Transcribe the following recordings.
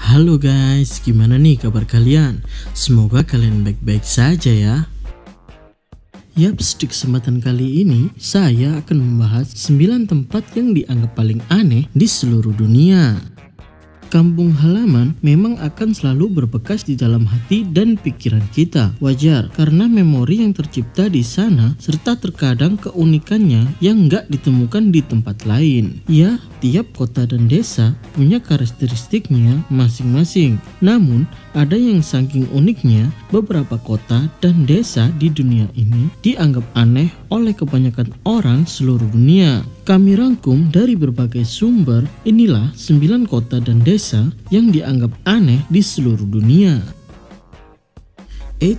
Halo guys, gimana nih kabar kalian? Semoga kalian baik-baik saja ya. Yaps, di kesempatan kali ini saya akan membahas 9 tempat yang dianggap paling aneh di seluruh dunia. Kampung halaman memang akan selalu berbekas di dalam hati dan pikiran kita. Wajar, karena memori yang tercipta di sana serta terkadang keunikannya yang nggak ditemukan di tempat lain. Ya, tiap kota dan desa punya karakteristiknya masing-masing. Namun, ada yang saking uniknya, beberapa kota dan desa di dunia ini dianggap aneh oleh kebanyakan orang seluruh dunia. Kami rangkum dari berbagai sumber, inilah 9 kota dan desa yang dianggap aneh di seluruh dunia.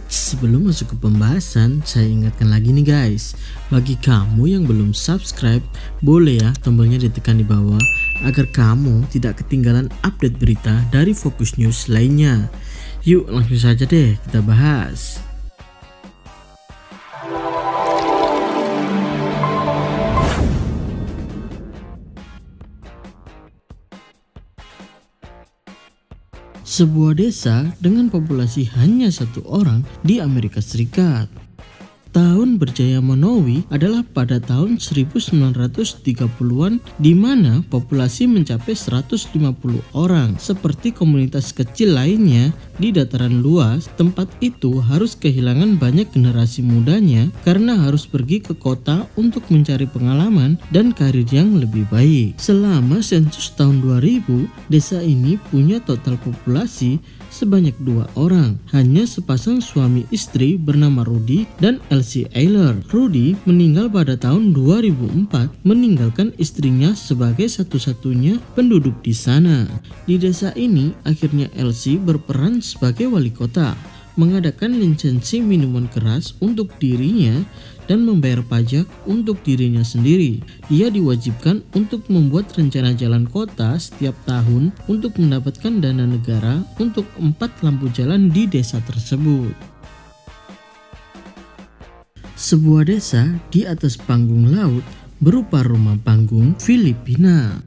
Sebelum masuk ke pembahasan, saya ingatkan lagi nih guys, bagi kamu yang belum subscribe, boleh ya tombolnya ditekan di bawah agar kamu tidak ketinggalan update berita dari Focus News lainnya. Yuk langsung saja deh kita bahas. Sebuah desa dengan populasi hanya 1 orang di Amerika Serikat. Tahun berjaya Manawi adalah pada tahun 1930-an di mana populasi mencapai 150 orang. Seperti komunitas kecil lainnya di dataran luas, tempat itu harus kehilangan banyak generasi mudanya karena harus pergi ke kota untuk mencari pengalaman dan karir yang lebih baik. Selama sensus tahun 2000, desa ini punya total populasi sebanyak 2 orang, hanya sepasang suami istri bernama Rudy dan Elsie Ayler. Rudy meninggal pada tahun 2004, meninggalkan istrinya sebagai satu-satunya penduduk di sana. Di desa ini, akhirnya Elsie berperan sebagai wali kota, mengadakan lisensi minuman keras untuk dirinya dan membayar pajak untuk dirinya sendiri. Dia diwajibkan untuk membuat rencana jalan kota setiap tahun untuk mendapatkan dana negara untuk 4 lampu jalan di desa tersebut. Sebuah desa di atas panggung laut berupa rumah panggung Filipina.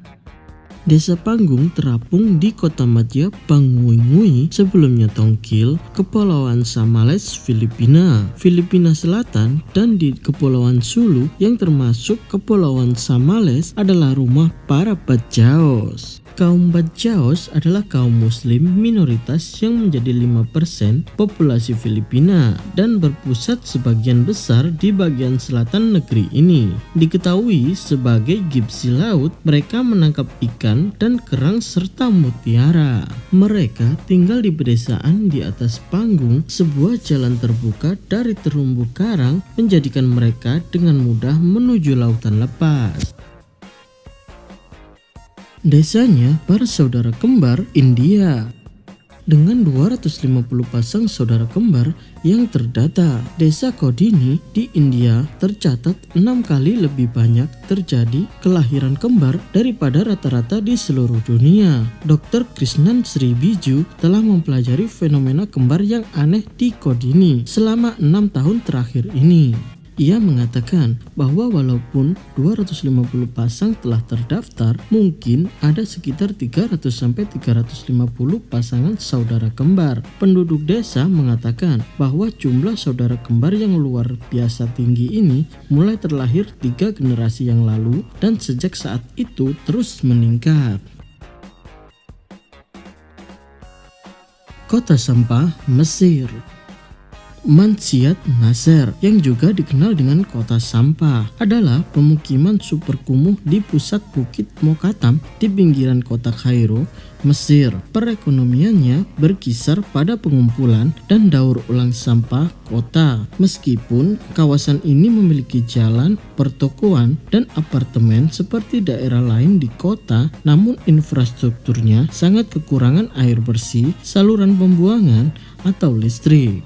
Desa Panggung terapung di kota madya Panguinguy, sebelumnya Tongkil, Kepulauan Sambales, Filipina, Filipina Selatan, dan di Kepulauan Sulu yang termasuk Kepulauan Sambales adalah rumah para Badjaos. Kaum Badjaos adalah kaum muslim minoritas yang menjadi 5% populasi Filipina dan berpusat sebagian besar di bagian selatan negeri ini. Diketahui sebagai gipsi laut, mereka menangkap ikan dan kerang serta mutiara. Mereka tinggal di pedesaan di atas panggung. Sebuah jalan terbuka dari terumbu karang menjadikan mereka dengan mudah menuju lautan lepas. Desanya para saudara kembar India. Dengan 250 pasang saudara kembar yang terdata, desa Kodini di India tercatat 6 kali lebih banyak terjadi kelahiran kembar daripada rata-rata di seluruh dunia. Dr. Krishnan Sribiju telah mempelajari fenomena kembar yang aneh di Kodini selama 6 tahun terakhir ini. Ia mengatakan bahwa walaupun 250 pasang telah terdaftar, mungkin ada sekitar 300-350 pasangan saudara kembar. Penduduk desa mengatakan bahwa jumlah saudara kembar yang luar biasa tinggi ini mulai terlahir 3 generasi yang lalu dan sejak saat itu terus meningkat. Kota sampah Mesir. Mansyat Nasser, yang juga dikenal dengan kota sampah, adalah pemukiman super kumuh di pusat Bukit Mokatam di pinggiran kota Kairo, Mesir. Perekonomiannya berkisar pada pengumpulan dan daur ulang sampah kota. Meskipun kawasan ini memiliki jalan, pertokoan, dan apartemen seperti daerah lain di kota, namun infrastrukturnya sangat kekurangan air bersih, saluran pembuangan, atau listrik.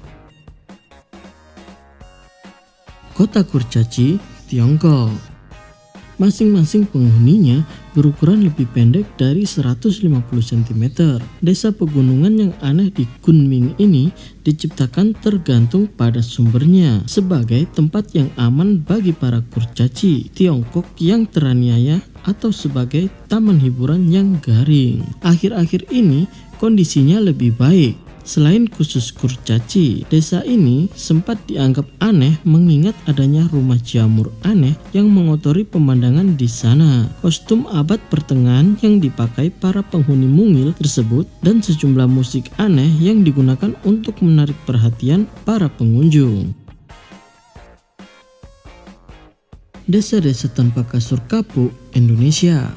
Kota Kurcaci, Tiongkok. Masing-masing penghuninya berukuran lebih pendek dari 150 cm. Desa pegunungan yang aneh di Kunming ini diciptakan tergantung pada sumbernya sebagai tempat yang aman bagi para kurcaci Tiongkok yang teraniaya atau sebagai taman hiburan yang garing. Akhir-akhir ini kondisinya lebih baik. Selain khusus kurcaci, desa ini sempat dianggap aneh mengingat adanya rumah jamur aneh yang mengotori pemandangan di sana. Kostum abad pertengahan yang dipakai para penghuni mungil tersebut dan sejumlah musik aneh yang digunakan untuk menarik perhatian para pengunjung. Desa-desa tanpa kasur kapuk Indonesia.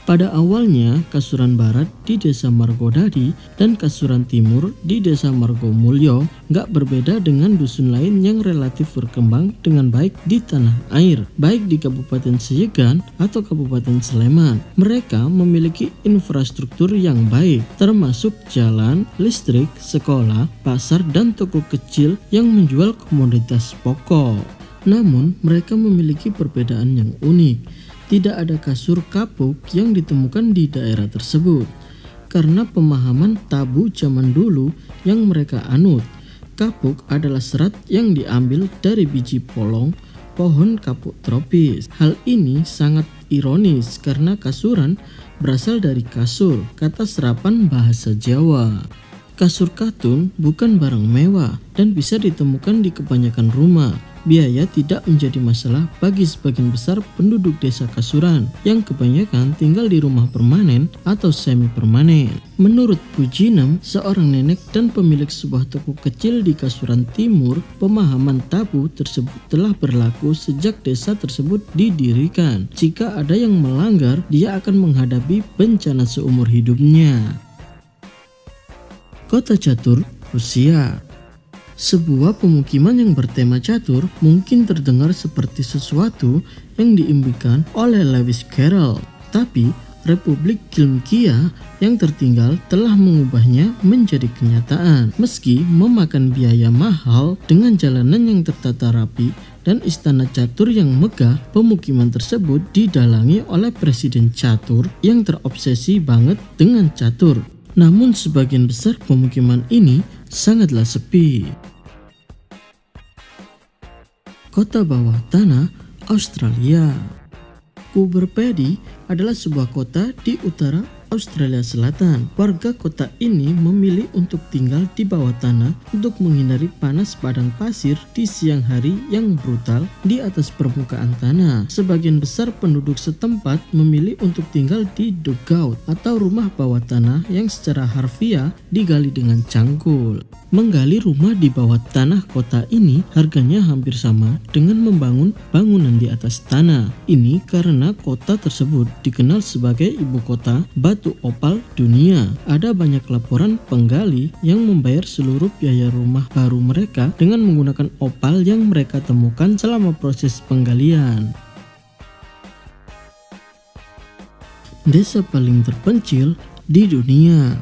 Pada awalnya, kasuran barat di desa Margodadi dan kasuran timur di desa Margomulyo nggak berbeda dengan dusun lain yang relatif berkembang dengan baik di tanah air, baik di Kabupaten Seyegan atau Kabupaten Sleman. Mereka memiliki infrastruktur yang baik, termasuk jalan, listrik, sekolah, pasar, dan toko kecil yang menjual komoditas pokok. Namun, mereka memiliki perbedaan yang unik. Tidak ada kasur kapuk yang ditemukan di daerah tersebut karena pemahaman tabu zaman dulu yang mereka anut. Kapuk adalah serat yang diambil dari biji polong pohon kapuk tropis. Hal ini sangat ironis karena kasuran berasal dari kasur, kata serapan bahasa Jawa. Kasur katun bukan barang mewah dan bisa ditemukan di kebanyakan rumah. Biaya tidak menjadi masalah bagi sebagian besar penduduk desa Kasuran yang kebanyakan tinggal di rumah permanen atau semi permanen. Menurut Pujinem, seorang nenek dan pemilik sebuah toko kecil di Kasuran Timur, pemahaman tabu tersebut telah berlaku sejak desa tersebut didirikan. Jika ada yang melanggar, dia akan menghadapi bencana seumur hidupnya. Kota Catur, Rusia. Sebuah pemukiman yang bertema catur mungkin terdengar seperti sesuatu yang diimpikan oleh Lewis Carroll, tapi Republik Kilmkia yang tertinggal telah mengubahnya menjadi kenyataan. Meski memakan biaya mahal dengan jalanan yang tertata rapi dan istana catur yang megah, pemukiman tersebut didalangi oleh presiden catur yang terobsesi banget dengan catur. Namun sebagian besar pemukiman ini sangatlah sepi. Kota bawah tanah Australia. Coober Pedy adalah sebuah kota di utara Australia Selatan. Warga kota ini memilih untuk tinggal di bawah tanah untuk menghindari panas padang pasir di siang hari yang brutal di atas permukaan tanah. Sebagian besar penduduk setempat memilih untuk tinggal di dugout atau rumah bawah tanah yang secara harfiah digali dengan cangkul. Menggali rumah di bawah tanah kota ini harganya hampir sama dengan membangun bangunan di atas tanah. Ini karena kota tersebut dikenal sebagai ibu kota batu opal dunia. Ada banyak laporan penggali yang membayar seluruh biaya rumah baru mereka dengan menggunakan opal yang mereka temukan selama proses penggalian. Desa paling terpencil di dunia.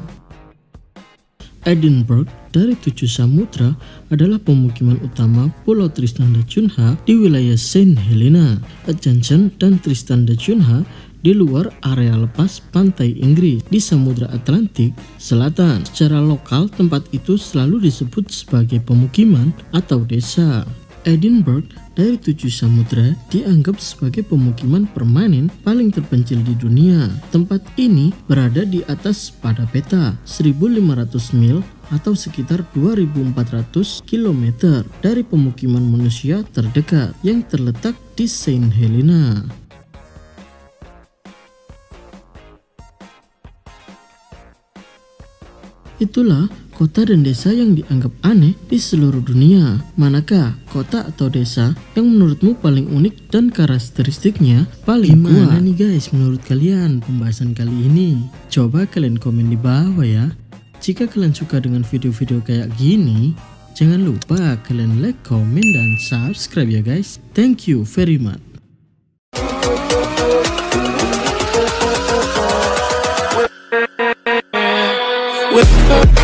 Edinburgh dari Tujuh Samudra adalah pemukiman utama Pulau Tristan da Cunha di wilayah Saint Helena, Atchison dan Tristan da Cunha di luar area lepas pantai Inggris di Samudra Atlantik Selatan. Secara lokal, tempat itu selalu disebut sebagai pemukiman atau desa. Edinburgh dari Tujuh Samudra dianggap sebagai pemukiman permanen paling terpencil di dunia. Tempat ini berada di atas pada peta 1.500 mil atau sekitar 2.400 km dari pemukiman manusia terdekat yang terletak di Saint Helena. Itulah kota dan desa yang dianggap aneh di seluruh dunia. Manakah kota atau desa yang menurutmu paling unik dan karakteristiknya paling kuat? Gimana nih guys menurut kalian pembahasan kali ini? Coba kalian komen di bawah ya. Jika kalian suka dengan video-video kayak gini, jangan lupa kalian like, komen, dan subscribe ya guys. Thank you very much. With